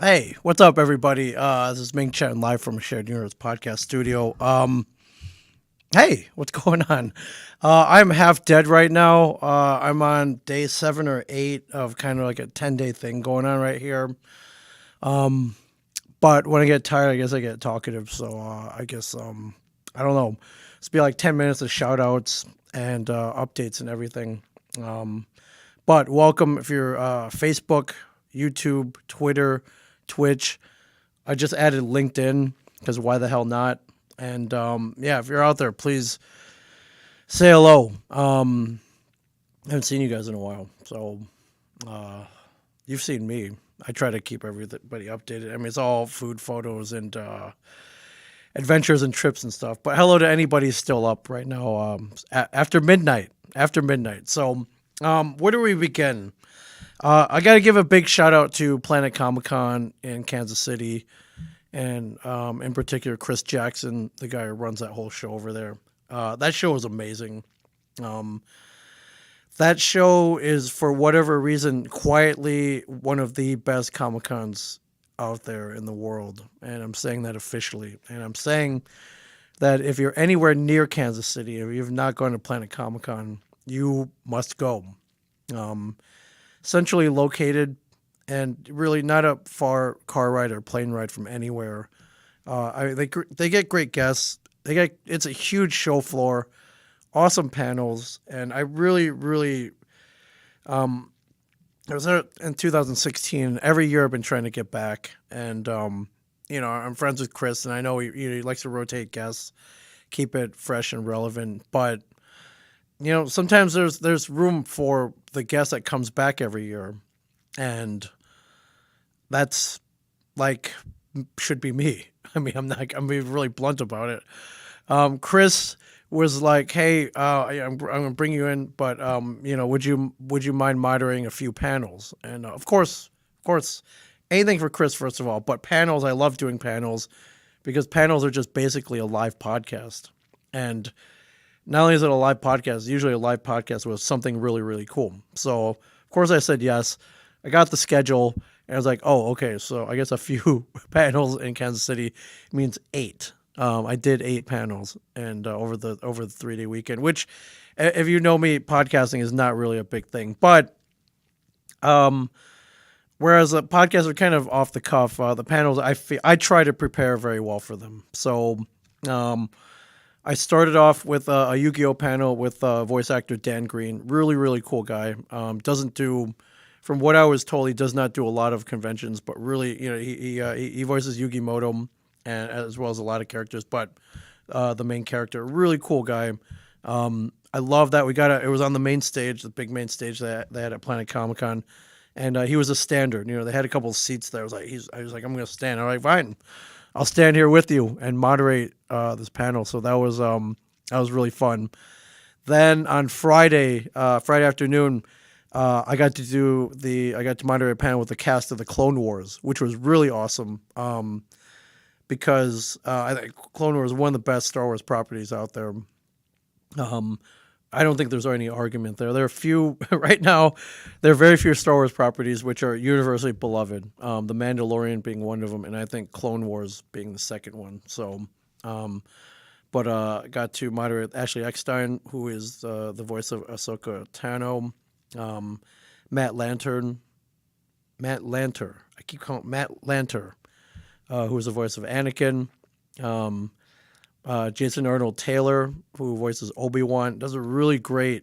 Hey, what's up, everybody? This is Ming Chen live from a Shared Universe podcast studio. Hey, what's going on? I'm half dead right now. I'm on day 7 or 8 of kind of like a 10-day thing going on right here. But when I get tired, I guess I get talkative. So I guess I don't know. It's be like 10 minutes of shout outs and updates and everything. But welcome if you're Facebook, YouTube, Twitter, Twitch. I just added LinkedIn because why the hell not? And yeah, if you're out there, please say hello. I haven't seen you guys in a while, so you've seen me. I try to keep everybody updated. I mean, it's all food photos and adventures and trips and stuff. But hello to anybody who's still up right now after midnight. After midnight. So, where do we begin? I got to give a big shout out to Planet Comic Con in Kansas City, and in particular Chris Jackson, the guy who runs that whole show over there. That show was amazing. Um, that show is, for whatever reason, quietly one of the best Comic Cons out there in the world, and I'm saying that officially. And I'm saying that if you're anywhere near Kansas City, if you've not gone to Planet Comic Con, you must go. Um, Centrally located and really not a far car ride or plane ride from anywhere. They get great guests. It's a huge show floor, awesome panels, and I really I was there in 2016. Every year I've been trying to get back, and I'm friends with Chris, and I know he likes to rotate guests, keep it fresh and relevant, but sometimes there's room for the guest that comes back every year, and that's like should be me. I mean, I'm being really blunt about it. Chris was like, "Hey, I'm gonna bring you in, but would you mind moderating a few panels?" And of course, anything for Chris first of all, but panels. I love doing panels because panels are just basically a live podcast, and not only is it a live podcast, it's usually a live podcast with something really, really cool. So, of course, I said yes. I got the schedule, and I was like, oh, okay, so I guess a few panels in Kansas City means 8. I did 8 panels, and over the 3-day weekend, which, if you know me, podcasting is not really a big thing. But whereas the podcasts are kind of off the cuff, the panels I try to prepare very well for them. So. I started off with a Yu-Gi-Oh panel with voice actor Dan Green. Really, really cool guy. Doesn't do, from what I was told, he does not do a lot of conventions, but really, he voices Yugi Moto, and as well as a lot of characters. But the main character, really cool guy. I love that it was on the main stage, the big main stage that they had at Planet Comic Con, and he was a standard. They had a couple of seats there. I was like, I'm gonna stand. I'm like, fine. I'll stand here with you and moderate this panel. So that was really fun. Then on Friday afternoon, I got to moderate a panel with the cast of the Clone Wars, which was really awesome. Because I think Clone Wars is one of the best Star Wars properties out there. I don't think there's any argument there. There are few right now. There are very few Star Wars properties which are universally beloved. The Mandalorian being one of them, and I think Clone Wars being the second one. So, but got to moderate Ashley Eckstein, who is the voice of Ahsoka Tano, Matt Lanter. I keep calling Matt Lanter, who is the voice of Anakin. Jason Arnold Taylor, who voices Obi-Wan, does a really great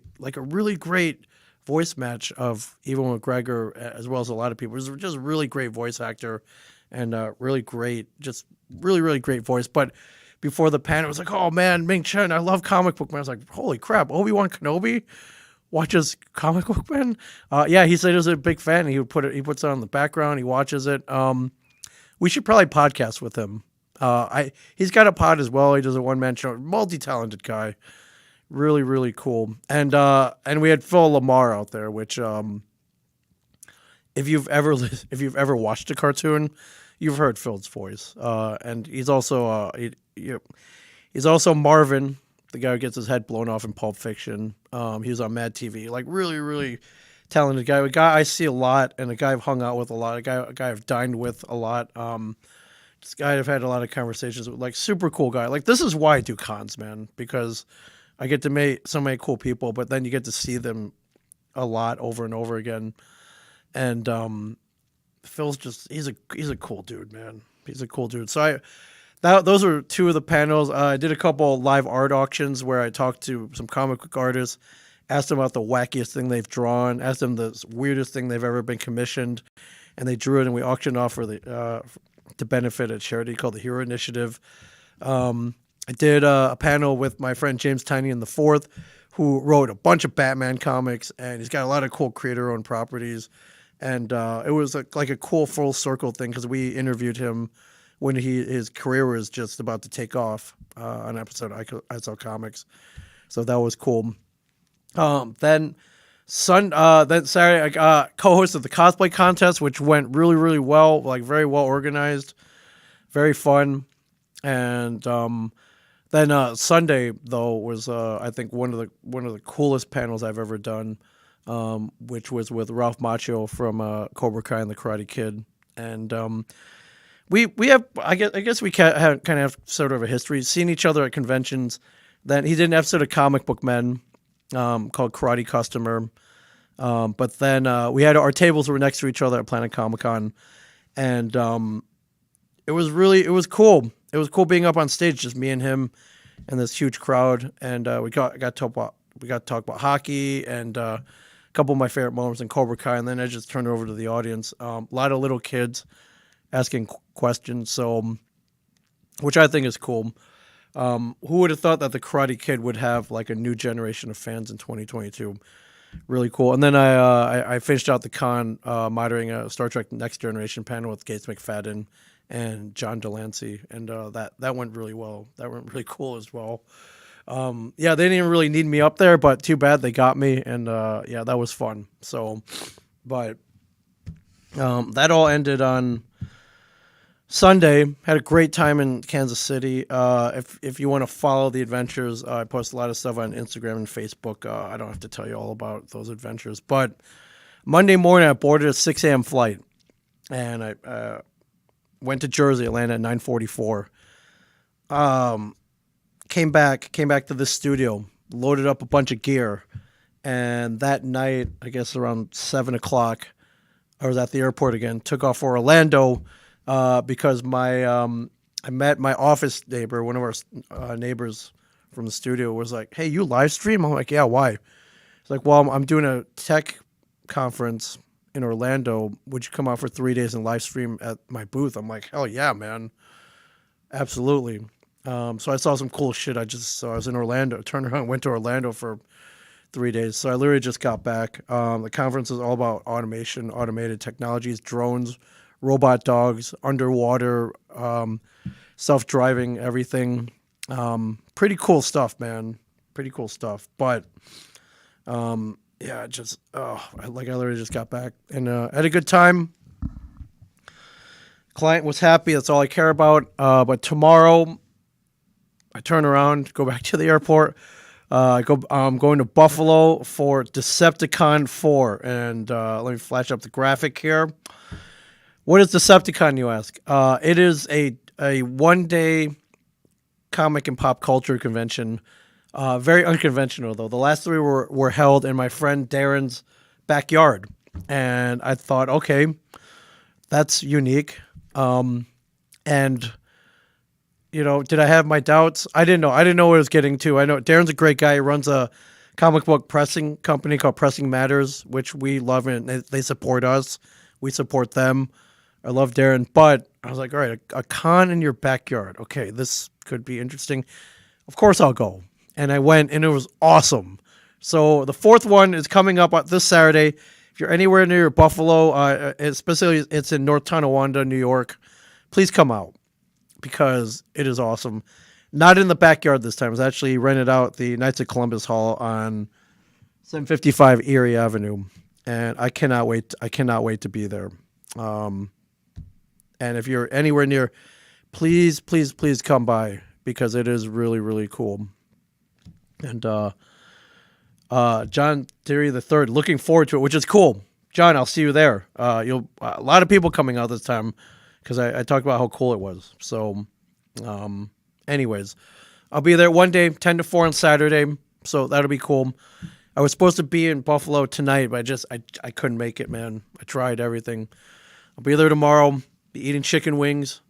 voice match of Ewan McGregor, as well as a lot of people. He's just a really great voice actor, and really great, just really, really great voice. But before the panel, it was like, oh man, Ming Chen, I love comic book man. I was like, holy crap, Obi-Wan Kenobi watches comic book man. Yeah, he said he was a big fan. He puts it on the background. He watches it. We should probably podcast with him. He's got a pod as well. He does a one-man show. Multi-talented guy, really, really cool. And we had Phil Lamar out there, which if you've ever watched a cartoon, you've heard Phil's voice. And he's also he's also Marvin, the guy who gets his head blown off in Pulp Fiction. He was on Mad TV, like really, really talented guy. A guy I see a lot, and a guy I've hung out with a lot. A guy I've dined with a lot. This guy I've had a lot of conversations with. Like super cool guy. Like this is why I do cons, man, because I get to meet so many cool people, but then you get to see them a lot over and over again. And Phil's just he's a cool dude, man. He's a cool dude. So those are two of the panels. I did a couple live art auctions where I talked to some comic book artists, asked them about the wackiest thing they've drawn, asked them the weirdest thing they've ever been commissioned, and they drew it, and we auctioned off for the to benefit a charity called the Hero Initiative. I did a panel with my friend James Tiny in the Fourth, who wrote a bunch of Batman comics, and he's got a lot of cool creator-owned properties. And it was like a cool full circle thing because we interviewed him when his career was just about to take off on an episode of I Saw Comics. So that was cool. Then Saturday, I co-hosted the cosplay contest, which went really, really well, like very well organized, very fun. And then Sunday though was I think one of the coolest panels I've ever done, which was with Ralph Macchio from Cobra Kai and the Karate Kid, and we have I guess we kind of have sort of a history, seen each other at conventions. Then he did an episode of Comic Book Men called Karate Customer, but then we had our tables were next to each other at Planet Comic Con, and it was cool. It was cool being up on stage, just me and him, and this huge crowd. And we got to talk about hockey and a couple of my favorite moments in Cobra Kai. And then I just turned it over to the audience. A lot of little kids asking questions, so which I think is cool. Who would have thought that the Karate Kid would have like a new generation of fans in 2022? Really cool. And then I finished out the con moderating a Star Trek Next Generation panel with Gates McFadden and John Delancey, and that went really well. That went really cool as well. Yeah, they didn't even really need me up there, but too bad they got me, and yeah, that was fun. So, but that all ended on Sunday. Had a great time in Kansas City. If you want to follow the adventures, I post a lot of stuff on Instagram and Facebook. I don't have to tell you all about those adventures, but Monday morning I boarded a 6 a.m. flight, and I went to Jersey. I landed at 9:44. Came back to the studio, loaded up a bunch of gear, and that night, I guess around 7 o'clock, I was at the airport again. Took off for Orlando because I met my office neighbor, one of our neighbors from the studio, was like, "Hey, you live stream?" I'm like, "Yeah, why?" He's like, "Well, I'm doing a tech conference in Orlando. Would you come out for 3 days and live stream at my booth?" I'm like, "Hell yeah, man. Absolutely." So I saw some cool shit. I was in Orlando, turned around, went to Orlando for 3 days. So I literally just got back. The conference is all about automation, automated technologies, drones, robot dogs, underwater, self-driving, everything. Pretty cool stuff, man. Pretty cool stuff. But yeah, I literally just got back and had a good time. Client was happy. That's all I care about. But tomorrow, I turn around, go back to the airport. I'm going to Buffalo for Deceptacon IV, and let me flash up the graphic here. What is Deceptacon, you ask? It is a one-day comic and pop culture convention. Very unconventional, though. The last three were held in my friend Darren's backyard. And I thought, okay, that's unique. And, you know, did I have my doubts? I didn't know. I didn't know what I was getting to. I know Darren's a great guy. He runs a comic book pressing company called Pressing Matters, which we love, and they support us. We support them. I love Darren. But I was like, all right, a con in your backyard. Okay, this could be interesting. Of course I'll go. And I went, and it was awesome. So the fourth one is coming up this Saturday. If you're anywhere near Buffalo, especially it's in North Tonowanda, New York, please come out because it is awesome. Not in the backyard this time. It's actually rented out the Knights of Columbus Hall on 755 Erie Avenue, and I cannot wait. I cannot wait to be there. And if you're anywhere near, please come by because it is really, really cool. And John Terry the third, looking forward to it, which is cool. John, I'll see you there. You'll a lot of people coming out this time because I talked about how cool it was. So, anyways, I'll be there one day, 10 to 4 on Saturday. So that'll be cool. I was supposed to be in Buffalo tonight, but I couldn't make it, man. I tried everything. I'll be there tomorrow. Be eating chicken wings.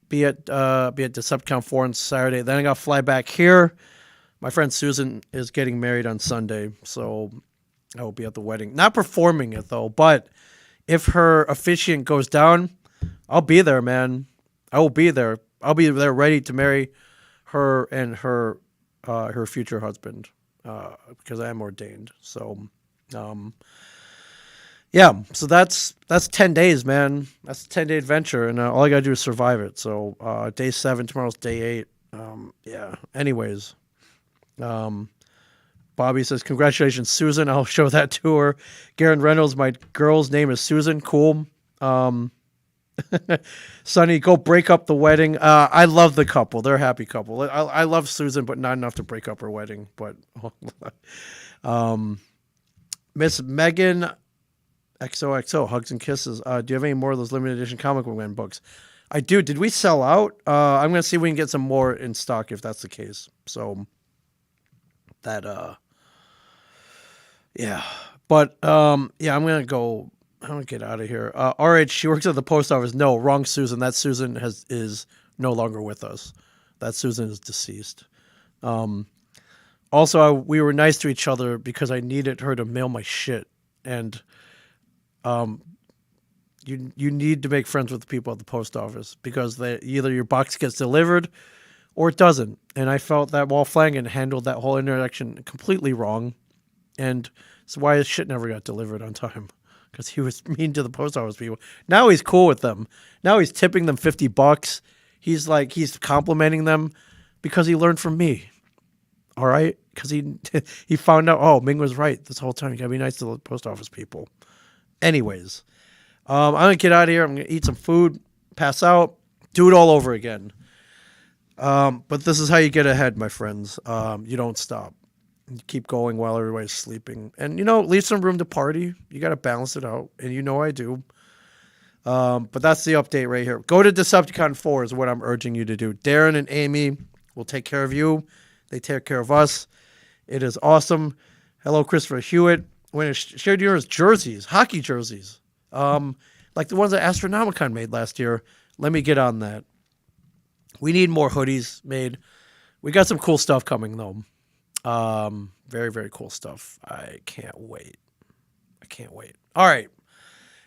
Be at Deceptacon IV on Saturday. Then I got to fly back here. My friend Susan is getting married on Sunday, so I will be at the wedding. Not performing it though, but if her officiant goes down, I'll be there, man. I will be there. I'll be there ready to marry her and her future husband because I am ordained. So, yeah. So that's 10 days, man. That's a 10-day adventure, and all I gotta do is survive it. So day 7, tomorrow's day 8. Yeah. Anyways, Bobby says congratulations, Susan. I'll show that to her. Garen Reynolds, my girl's name is Susan. Cool. Sonny, go break up the wedding. I love the couple. They're a happy couple. I love Susan, but not enough to break up her wedding. But Miss Megan XOXO, hugs and kisses. Do you have any more of those limited edition comic book man books? I do. Did we sell out? I'm gonna see if we can get some more in stock if that's the case. So that yeah. But yeah, I'm gonna get out of here. RH, she works at the post office. No, wrong Susan. That Susan is no longer with us. That Susan is deceased. Also, we were nice to each other because I needed her to mail my shit, and you need to make friends with the people at the post office because either your box gets delivered or it doesn't. And I felt that Walt Flanagan handled that whole interaction completely wrong, and that's why his shit never got delivered on time. Because he was mean to the post office people. Now he's cool with them. Now he's tipping them $50. He's complimenting them because he learned from me. All right, because he found out. Oh, Ming was right this whole time. You gotta be nice to the post office people. Anyways, I'm gonna get out of here. I'm gonna eat some food, pass out, do it all over again. But this is how you get ahead, my friends. You don't stop. You keep going while everybody's sleeping. And, leave some room to party. You got to balance it out. And I do. But that's the update right here. Go to Deceptacon IV is what I'm urging you to do. Darren and Amy will take care of you. They take care of us. It is awesome. Hello, Christopher Hewitt. When it's shared yours, jerseys, hockey jerseys. Like the ones that Astronomicon made last year. Let me get on that. We need more hoodies made. We got some cool stuff coming, though. Very, very cool stuff. I can't wait. All right.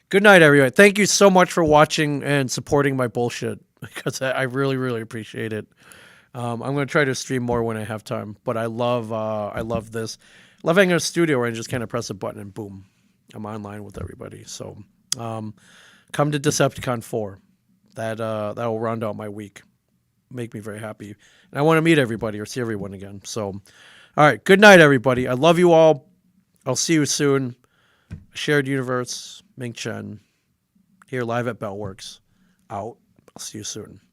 Good night, everyone. Thank you so much for watching and supporting my bullshit because I really, really appreciate it. I'm going to try to stream more when I have time, but I love this. Love having a studio where I just kind of press a button and boom, I'm online with everybody. So, come to Deceptacon 4. That will round out my week. Make me very happy. And I want to meet everybody or see everyone again. So, all right. Good night, everybody. I love you all. I'll see you soon. Shared Universe, Ming Chen, here live at Bellworks. Out. I'll see you soon.